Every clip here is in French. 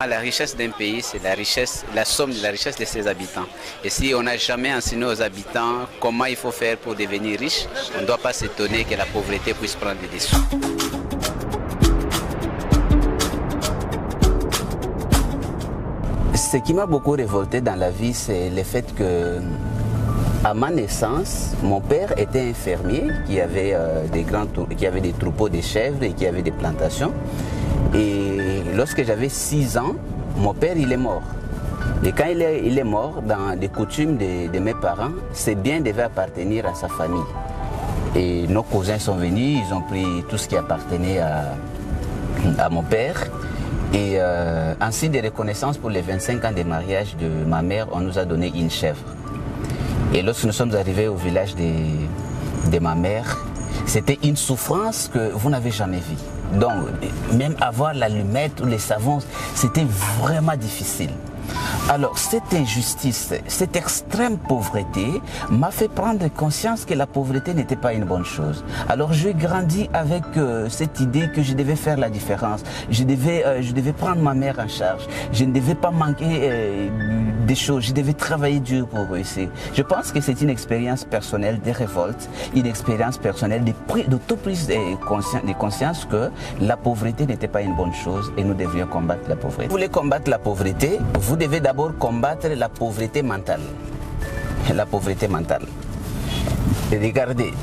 La richesse d'un pays, c'est la richesse, la somme de la richesse de ses habitants. Et si on n'a jamais enseigné aux habitants comment il faut faire pour devenir riche, on ne doit pas s'étonner que la pauvreté puisse prendre des dessous. Ce qui m'a beaucoup révolté dans la vie, c'est le fait que, à ma naissance, mon père était un fermier qui avait, des troupeaux de chèvres et qui avait des plantations. Et lorsque j'avais 6 ans, mon père il est mort. Et quand il est mort, dans les coutumes de mes parents, ses biens devaient appartenir à sa famille. Et nos cousins sont venus, ils ont pris tout ce qui appartenait à mon père. Et en signe de reconnaissance pour les 25 ans de mariage de ma mère, on nous a donné une chèvre. Et lorsque nous sommes arrivés au village de ma mère, c'était une souffrance que vous n'avez jamais vue. Donc, même avoir l'allumette ou les savons, c'était vraiment difficile. Alors, cette injustice, cette extrême pauvreté m'a fait prendre conscience que la pauvreté n'était pas une bonne chose. Alors, j'ai grandi avec cette idée que je devais faire la différence. Je devais prendre ma mère en charge. Je ne devais pas manquer des choses. Je devais travailler dur pour réussir. Je pense que c'est une expérience personnelle de révolte, une expérience personnelle d'auto-prise de conscience que la pauvreté n'était pas une bonne chose et nous devions combattre la pauvreté. Si vous voulez combattre la pauvreté, vous devez d'abord combattre la pauvreté mentale. La pauvreté mentale. Et regardez,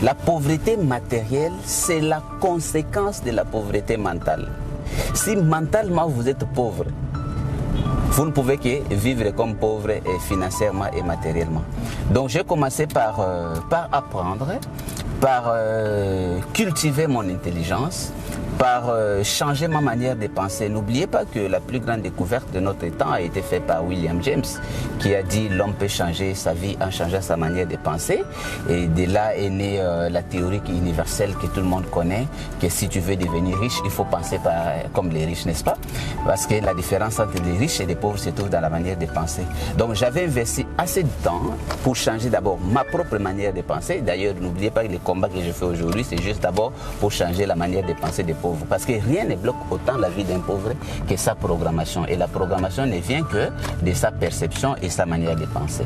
la pauvreté matérielle, c'est la conséquence de la pauvreté mentale. Si mentalement vous êtes pauvre, vous ne pouvez que vivre comme pauvre financièrement et matériellement. Donc j'ai commencé par apprendre, par cultiver mon intelligence, par changer ma manière de penser. N'oubliez pas que la plus grande découverte de notre temps a été faite par William James, qui a dit l'homme peut changer sa vie en changeant sa manière de penser. Et de là est née la théorie universelle que tout le monde connaît, que si tu veux devenir riche, il faut penser comme les riches, n'est-ce pas? Parce que la différence entre les riches et les pauvres se trouve dans la manière de penser. Donc j'avais investi assez de temps pour changer d'abord ma propre manière de penser. D'ailleurs, n'oubliez pas que les combats que je fais aujourd'hui, c'est juste d'abord pour changer la manière de penser des pauvres. Parce que rien ne bloque autant la vie d'un pauvre que sa programmation. Et la programmation ne vient que de sa perception et sa manière de penser.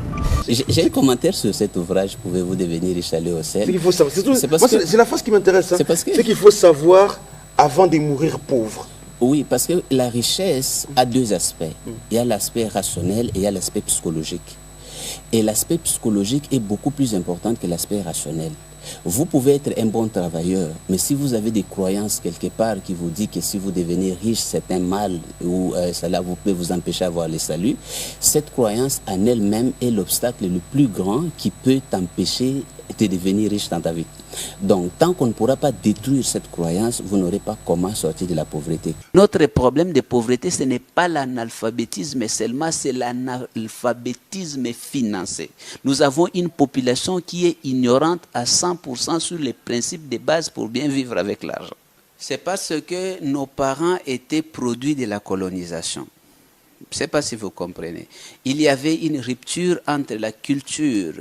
J'ai un commentaire sur cet ouvrage, Pouvez-vous devenir riche, aller au ciel? C'est qu'il faut savoir. C'est la phrase qui m'intéresse. Hein. C'est qu'il faut savoir avant de mourir pauvre. Oui, parce que la richesse a deux aspects. Il y a l'aspect rationnel et il y a l'aspect psychologique. Et l'aspect psychologique est beaucoup plus important que l'aspect rationnel. Vous pouvez être un bon travailleur, mais si vous avez des croyances quelque part qui vous disent que si vous devenez riche, c'est un mal ou cela peut vous empêcher d'avoir le salut, cette croyance en elle-même est l'obstacle le plus grand qui peut t'empêcher de devenir riche dans ta vie. Donc, tant qu'on ne pourra pas détruire cette croyance, vous n'aurez pas comment sortir de la pauvreté. Notre problème de pauvreté, ce n'est pas l'analphabétisme, mais seulement c'est l'analphabétisme financier. Nous avons une population qui est ignorante à 100% sur les principes de base pour bien vivre avec l'argent. C'est parce que nos parents étaient produits de la colonisation. Je ne sais pas si vous comprenez. Il y avait une rupture entre la culture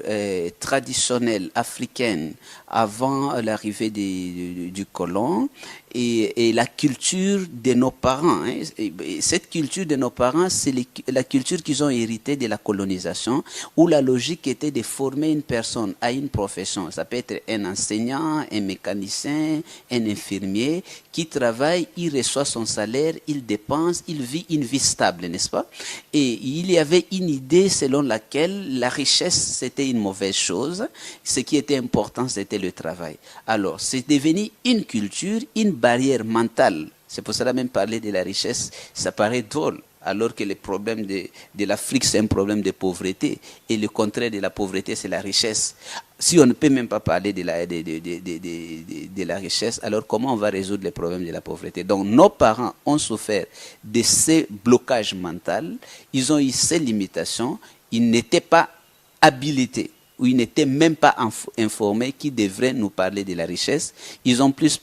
traditionnelle africaine avant l'arrivée du colon et la culture de nos parents. Hein. Et cette culture de nos parents, c'est la culture qu'ils ont héritée de la colonisation, où la logique était de former une personne à une profession. Ça peut être un enseignant, un mécanicien, un infirmier qui travaille, il reçoit son salaire, il dépense, il vit une vie stable, n'est-ce pas? Et il y avait une idée selon laquelle la richesse, c'était une mauvaise chose. Ce qui était important, c'était le travail. Alors, c'est devenu une culture, une barrière mentale. C'est pour cela même parler de la richesse, ça paraît drôle. Alors que le problème de l'Afrique, c'est un problème de pauvreté. Et le contraire de la pauvreté, c'est la richesse. Si on ne peut même pas parler de la richesse, alors comment on va résoudre les problèmes de la pauvreté? Donc nos parents ont souffert de ces blocages mentaux, ils ont eu ces limitations, ils n'étaient pas habilités, ou ils n'étaient même pas informés qui devraient nous parler de la richesse. Nous ont plus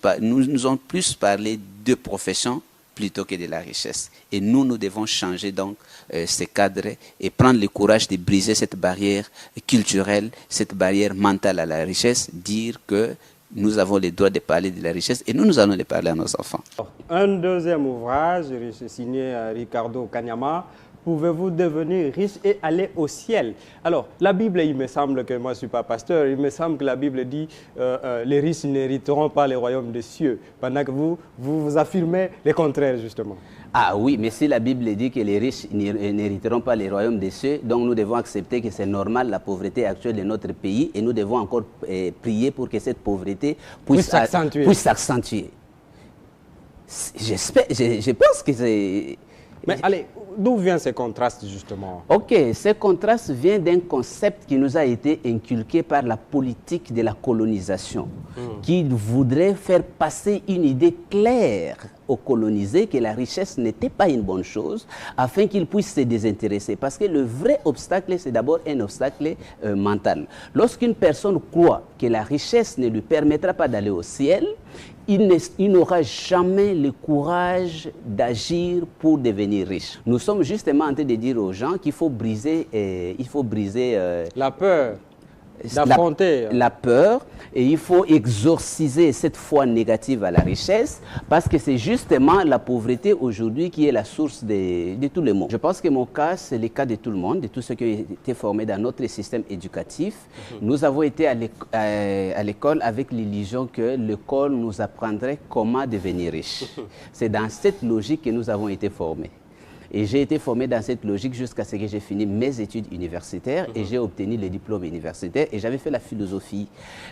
parlé de profession plutôt que de la richesse. Et nous devons changer donc ces cadres et prendre le courage de briser cette barrière culturelle, cette barrière mentale à la richesse, dire que nous avons le droit de parler de la richesse et nous allons les parler à nos enfants. Un deuxième ouvrage signé Ricardo Kanyama, pouvez-vous devenir riche et aller au ciel? Alors, la Bible, il me semble que, moi je ne suis pas pasteur, il me semble que la Bible dit les riches n'hériteront pas le royaume des cieux, pendant que vous affirmez le contraire, justement. Ah oui, mais si la Bible dit que les riches n'hériteront pas le royaume des cieux, donc nous devons accepter que c'est normal la pauvreté actuelle de notre pays et nous devons encore prier pour que cette pauvreté puisse s'accentuer. Je pense que c'est... Mais allez, d'où vient ce contraste justement? Ok, ce contraste vient d'un concept qui nous a été inculqué par la politique de la colonisation, qui voudrait faire passer une idée claire aux colonisés que la richesse n'était pas une bonne chose, afin qu'ils puissent se désintéresser. Parce que le vrai obstacle, c'est d'abord un obstacle mental. Lorsqu'une personne croit que la richesse ne lui permettra pas d'aller au ciel, il n'aura jamais le courage d'agir pour devenir riche. Nous sommes justement en train de dire aux gens qu'il faut briser, la peur. D'affronter la peur, et il faut exorciser cette foi négative à la richesse, parce que c'est justement la pauvreté aujourd'hui qui est la source de tout le monde. Je pense que mon cas, c'est le cas de tout le monde, de tous ceux qui ont été formés dans notre système éducatif. Nous avons été à l'école avec l'illusion que l'école nous apprendrait comment devenir riche. C'est dans cette logique que nous avons été formés. Et j'ai été formé dans cette logique jusqu'à ce que j'ai fini mes études universitaires et j'ai obtenu le diplôme universitaire et j'avais fait la philosophie.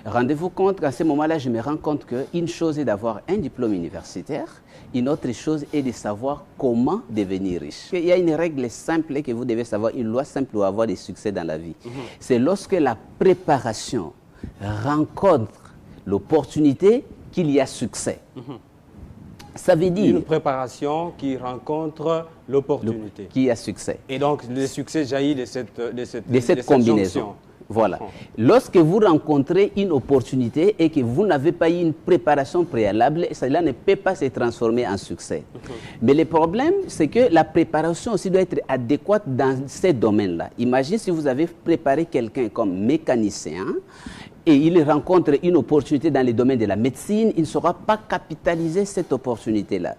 Rendez-vous compte qu'à ce moment-là, je me rends compte qu'une chose est d'avoir un diplôme universitaire, une autre chose est de savoir comment devenir riche. Il y a une règle simple que vous devez savoir, une loi simple pour avoir des succès dans la vie. C'est lorsque la préparation rencontre l'opportunité qu'il y a succès. Ça veut dire une préparation qui rencontre l'opportunité. Qui a succès. Et donc, le succès jaillit de cette combinaison. Voilà. Lorsque vous rencontrez une opportunité et que vous n'avez pas eu une préparation préalable, cela ne peut pas se transformer en succès. Mais le problème, c'est que la préparation aussi doit être adéquate dans ces domaines-là. Imaginez si vous avez préparé quelqu'un comme mécanicien, et il rencontre une opportunité dans le domaine de la médecine, il ne saura pas capitaliser cette opportunité-là.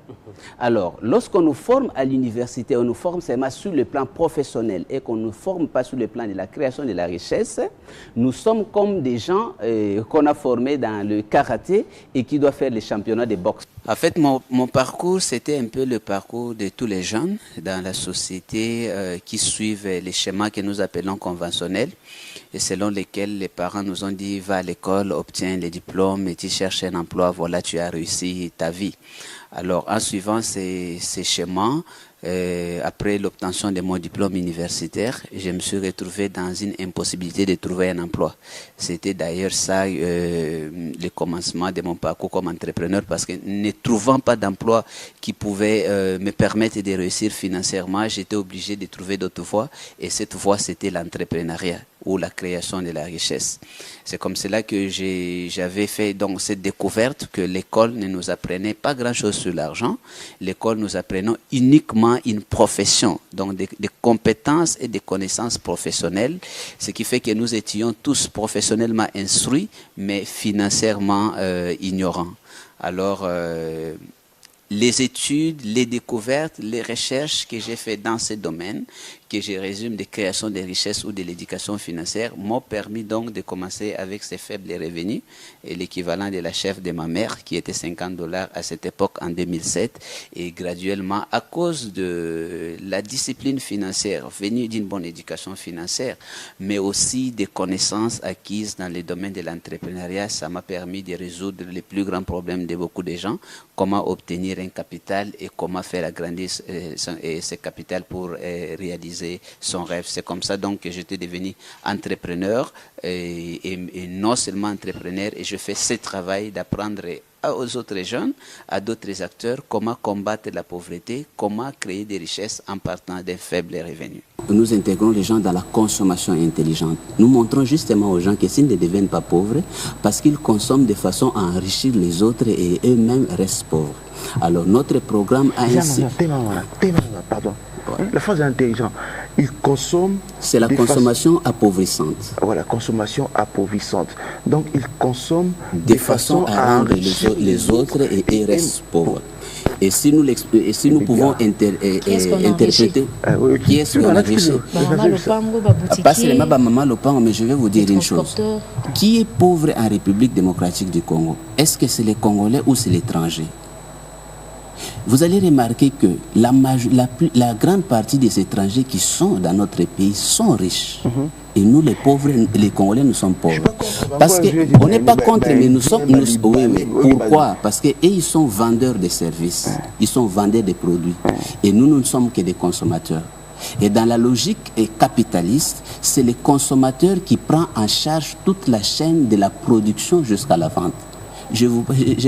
Alors, lorsqu'on nous forme à l'université, on nous forme seulement sur le plan professionnel et qu'on ne nous forme pas sur le plan de la création de la richesse, nous sommes comme des gens qu'on a formés dans le karaté et qui doivent faire les championnats de boxe. En fait, mon parcours, c'était un peu le parcours de tous les jeunes dans la société qui suivent les schémas que nous appelons conventionnels et selon lesquels les parents nous ont dit va à l'école, obtiens les diplômes et tu cherches un emploi, voilà, tu as réussi ta vie. Alors, en suivant ces schémas, après l'obtention de mon diplôme universitaire, je me suis retrouvé dans une impossibilité de trouver un emploi. C'était d'ailleurs ça le commencement de mon parcours comme entrepreneur parce que ne trouvant pas d'emploi qui pouvait me permettre de réussir financièrement, j'étais obligé de trouver d'autres voies et cette voie c'était l'entrepreneuriat ou la création de la richesse. C'est comme cela que j'avais fait donc cette découverte que l'école ne nous apprenait pas grand-chose sur l'argent. L'école nous apprenait uniquement une profession, donc des compétences et des connaissances professionnelles, ce qui fait que nous étions tous professionnellement instruits, mais financièrement ignorants. Alors, les études, les découvertes, les recherches que j'ai faites dans ce domaine, que je résume de création de richesses ou de l'éducation financière, m'ont permis donc de commencer avec ces faibles revenus et l'équivalent de la chef de ma mère qui était $50 à cette époque en 2007 et graduellement à cause de la discipline financière venue d'une bonne éducation financière mais aussi des connaissances acquises dans le domaine de l'entrepreneuriat, ça m'a permis de résoudre les plus grands problèmes de beaucoup de gens, comment obtenir un capital et comment faire agrandir ce capital pour réaliser son rêve. C'est comme ça donc que j'étais devenu entrepreneur et non seulement entrepreneur et je fais ce travail d'apprendre aux autres jeunes, à d'autres acteurs comment combattre la pauvreté, comment créer des richesses en partant d'un faible revenu. Nous intégrons les gens dans la consommation intelligente. Nous montrons justement aux gens que s'ils ne deviennent pas pauvres, parce qu'ils consomment de façon à enrichir les autres et eux-mêmes restent pauvres. Alors notre programme a ainsi... Pardon. La phase intelligente, ils consomment... C'est la consommation appauvrissante. Voilà, consommation appauvrissante. Donc ils consomment de façon à rendre les autres et ils restent pauvres. Et si nous pouvons interpréter qui est-ce qu'on enrichit, pas seulement Maman Lopango, mais je vais vous dire une chose. Qui est pauvre en République démocratique du Congo? Est-ce que c'est les Congolais ou c'est l'étranger? Vous allez remarquer que la grande partie des étrangers qui sont dans notre pays sont riches. Et nous, les pauvres, les Congolais, nous sommes pauvres. Parce qu'on n'est pas contre, mais nous sommes... oui. Pourquoi? Parce qu'ils sont vendeurs de services. Ils sont vendeurs de produits. Et nous ne sommes que des consommateurs. Et dans la logique capitaliste, c'est le consommateur qui prend en charge toute la chaîne de la production jusqu'à la vente. Je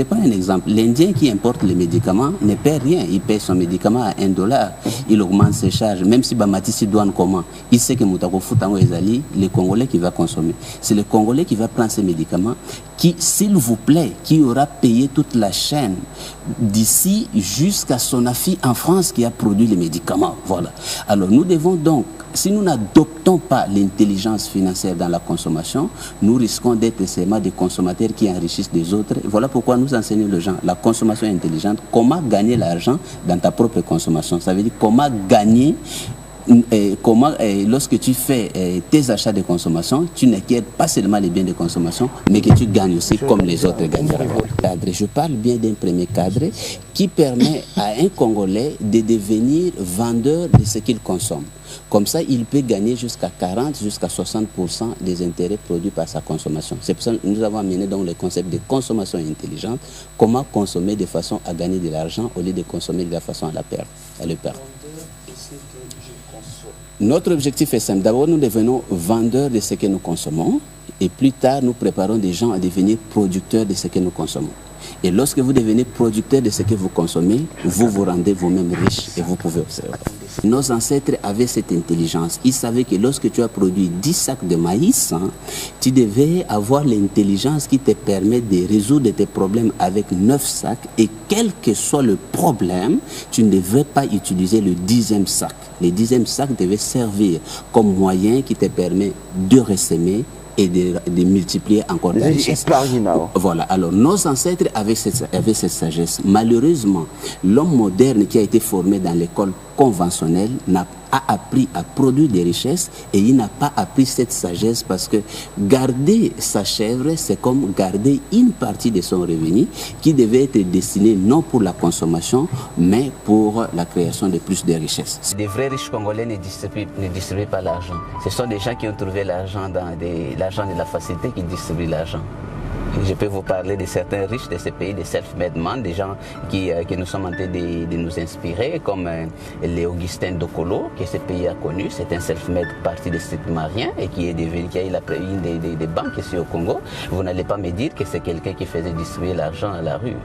prends un exemple. L'Indien qui importe les médicaments ne paie rien. Il paie son médicament à $1. Il augmente ses charges. Même si Bamatisi douane comment, il sait que Moutako Foutango Ezali, le Congolais qui va consommer. C'est le Congolais qui va prendre ces médicaments qui, s'il vous plaît, qui aura payé toute la chaîne d'ici jusqu'à Sonafi en France qui a produit les médicaments. Voilà. Alors nous devons donc, si nous n'adoptons pas l'intelligence financière dans la consommation, nous risquons d'être seulement des consommateurs qui enrichissent les autres. Voilà pourquoi nous enseignons les gens la consommation intelligente, comment gagner l'argent dans ta propre consommation. Ça veut dire comment gagner, lorsque tu fais tes achats de consommation, tu n'acquiers pas seulement les biens de consommation, mais que tu gagnes aussi comme les autres gagneraient. Je parle bien d'un premier cadre qui permet à un Congolais de devenir vendeur de ce qu'il consomme. Comme ça, il peut gagner jusqu'à 40, jusqu'à 60% des intérêts produits par sa consommation. C'est pour ça que nous avons amené donc le concept de consommation intelligente, comment consommer de façon à gagner de l'argent au lieu de consommer de la façon à le perdre. Notre objectif est simple. D'abord, nous devenons vendeurs de ce que nous consommons et plus tard, nous préparons des gens à devenir producteurs de ce que nous consommons. Et lorsque vous devenez producteur de ce que vous consommez, vous vous rendez vous-même riche et vous pouvez observer. Nos ancêtres avaient cette intelligence. Ils savaient que lorsque tu as produit 10 sacs de maïs, tu devais avoir l'intelligence qui te permet de résoudre tes problèmes avec 9 sacs. Et quel que soit le problème, tu ne devrais pas utiliser le 10e sac. Le 10e sac devait servir comme moyen qui te permet de ressemer et de multiplier encore la richesse. Voilà, alors nos ancêtres avaient cette sagesse. Malheureusement, l'homme moderne qui a été formé dans l'école conventionnelle a appris à produire des richesses et il n'a pas appris cette sagesse parce que garder sa chèvre, c'est comme garder une partie de son revenu qui devait être destiné non pour la consommation, mais pour la création de plus de richesses. Les vrais riches congolais ne distribuent pas l'argent. Ce sont des gens qui ont trouvé l'argent de la facilité qui distribuent l'argent. Je peux vous parler de certains riches de ces pays, des self-made men, des gens que nous sommes en train de nous inspirer, comme les Augustin Dokolo, que ce pays a connu. C'est un self-made parti de strictement rien et qui a eu une des banques ici au Congo. Vous n'allez pas me dire que c'est quelqu'un qui faisait distribuer l'argent à la rue.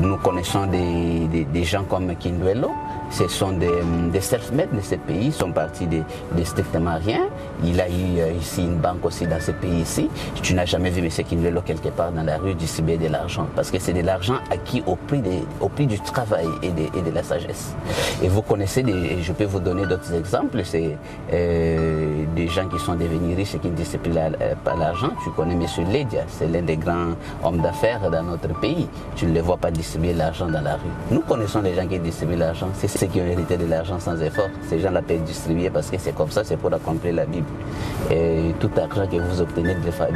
Nous connaissons des gens comme Kindwelo. Ce sont des self-made de ces pays, ils sont partis de strictement rien. Il a eu ici une banque aussi dans ce pays ici. Tu n'as jamais vu M. Kindwelo quelque part dans la rue distribuer de l'argent parce que c'est de l'argent acquis au prix du travail et de la sagesse. Et vous connaissez, je peux vous donner d'autres exemples, c'est des gens qui sont devenus riches et qui ne distribuent pas l'argent. Tu connais M. Ledia, c'est l'un des grands hommes d'affaires dans notre pays. Tu ne les vois pas distribuer l'argent dans la rue. Nous connaissons les gens qui distribuent l'argent. C'est ceux qui ont hérité de l'argent sans effort. Ces gens-là peuvent distribuer parce que c'est comme ça, c'est pour accomplir la Bible. Et tout argent que vous obtenez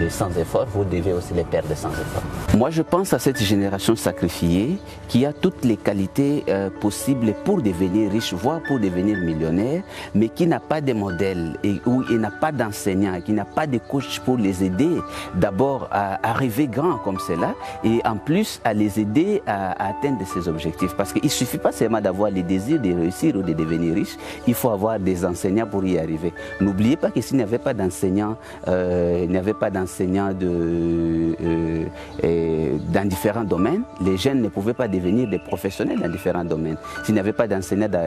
sans effort, vous devez aussi les perdre sans effort. Moi, je pense à cette génération sacrifiée qui a toutes les qualités possibles pour devenir riche, voire pour devenir millionnaire, mais qui n'a pas de modèle et où il n'a pas d'enseignant, qui n'a pas de coach pour les aider d'abord à arriver grand comme cela et en plus à les aider à atteindre ces objectifs. Parce qu'il ne suffit pas seulement d'avoir les désirs désir de réussir ou de devenir riche, il faut avoir des enseignants pour y arriver. N'oubliez pas que s'il n'y avait pas d'enseignants, dans différents domaines, les jeunes ne pouvaient pas devenir des professionnels dans différents domaines. S'il n'y avait pas d'enseignants des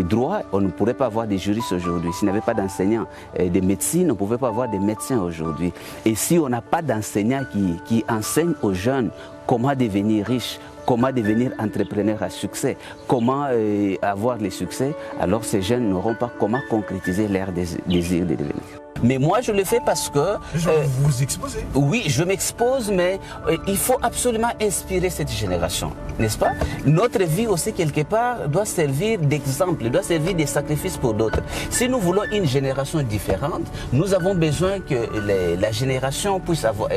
droits, on ne pourrait pas avoir des juristes aujourd'hui. S'il n'y avait pas d'enseignants de médecine, on ne pouvait pas avoir des médecins aujourd'hui. Et si on n'a pas d'enseignants qui enseignent aux jeunes comment devenir riche, comment devenir entrepreneur à succès, comment avoir les succès, alors ces jeunes n'auront pas comment concrétiser leur désir de devenir. Mais moi, je le fais parce que... vous vous exposez. Oui, je m'expose, mais il faut absolument inspirer cette génération, n'est-ce pas? Notre vie aussi, quelque part, doit servir d'exemple, doit servir de sacrifice pour d'autres. Si nous voulons une génération différente, nous avons besoin que la génération puisse avoir...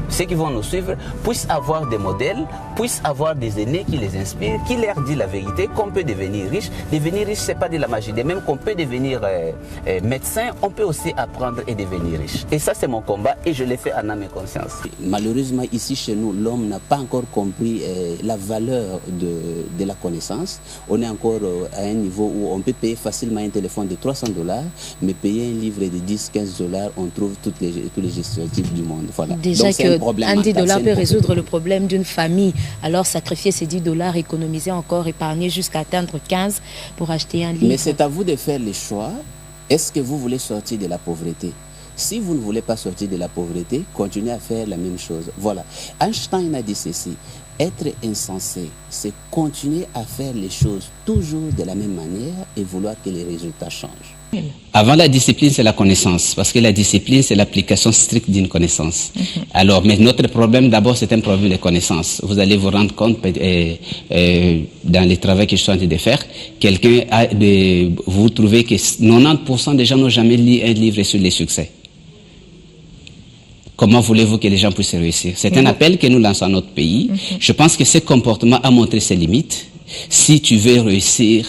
ceux qui vont nous suivre puissent avoir des modèles, puissent avoir des aînés qui les inspirent, qui leur disent la vérité, qu'on peut devenir riche. Devenir riche, ce n'est pas de la magie. De même qu'on peut devenir médecin, on peut aussi apprendre et devenir riche. Et ça, c'est mon combat et je l'ai fait en âme et conscience. Malheureusement, ici chez nous, l'homme n'a pas encore compris la valeur de la connaissance. On est encore à un niveau où on peut payer facilement un téléphone de $300, mais payer un livre de 10-15$, on trouve tous les gestionnaires du monde. Voilà. Déjà qu'un $10 peut résoudre le problème d'une famille. Alors sacrifier ces $10, économiser encore, épargner jusqu'à atteindre 15 pour acheter un livre. Mais c'est à vous de faire les choix. Est-ce que vous voulez sortir de la pauvreté? Si vous ne voulez pas sortir de la pauvreté, continuez à faire la même chose. Voilà. Einstein a dit ceci. Être insensé, c'est continuer à faire les choses toujours de la même manière et vouloir que les résultats changent. Avant la discipline, c'est la connaissance, parce que la discipline, c'est l'application stricte d'une connaissance. Alors, mais notre problème, d'abord, c'est un problème de connaissance. Vous allez vous rendre compte, dans les travaux que je suis en train de faire, vous trouvez que 90% des gens n'ont jamais lu un livre sur les succès. Comment voulez-vous que les gens puissent réussir? C'est un appel que nous lançons à notre pays. Je pense que ce comportement a montré ses limites. Si tu veux réussir,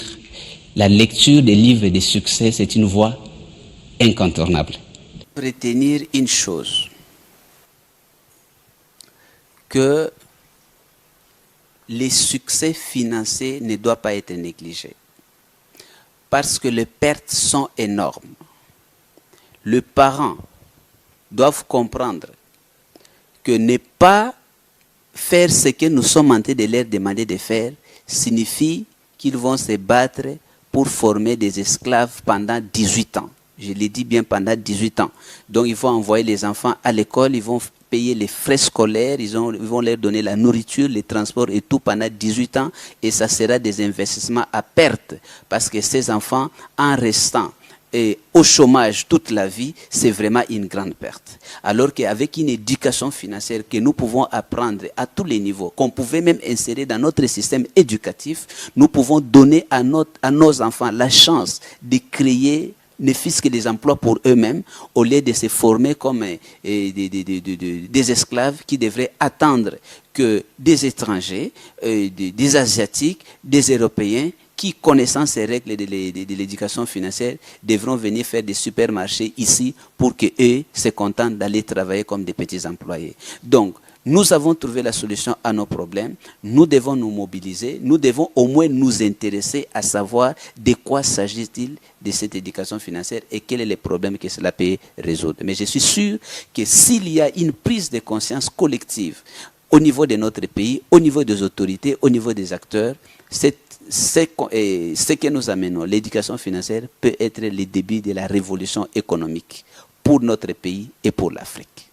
la lecture des livres de succès, c'est une voie incontournable. Retenir une chose, que les succès financiers ne doivent pas être négligés, parce que les pertes sont énormes. Les parents doivent comprendre que ne pas faire ce que nous sommes en train de leur demander de faire signifie qu'ils vont se battre pour former des esclaves pendant 18 ans. Je l'ai dit bien, pendant 18 ans. Donc il faut envoyer les enfants à l'école, ils vont payer les frais scolaires, ils vont leur donner la nourriture, les transports et tout pendant 18 ans. Et ça sera des investissements à perte. Parce que ces enfants, en restant au chômage toute la vie, c'est vraiment une grande perte. Alors qu'avec une éducation financière que nous pouvons apprendre à tous les niveaux, qu'on pouvait même insérer dans notre système éducatif, nous pouvons donner à nos enfants la chance de créer ne fût-ce que des emplois pour eux-mêmes, au lieu de se former comme des esclaves qui devraient attendre que des étrangers, des Asiatiques, des Européens, qui, connaissant ces règles de l'éducation financière, devront venir faire des supermarchés ici pour qu'eux se contentent d'aller travailler comme des petits employés. Donc, nous avons trouvé la solution à nos problèmes. Nous devons nous mobiliser. Nous devons au moins nous intéresser à savoir de quoi s'agit-il de cette éducation financière et quel est le problème que cela peut résoudre. Mais je suis sûr que s'il y a une prise de conscience collective au niveau de notre pays, au niveau des autorités, au niveau des acteurs, ce que nous amenons, l'éducation financière, peut être le début de la révolution économique pour notre pays et pour l'Afrique.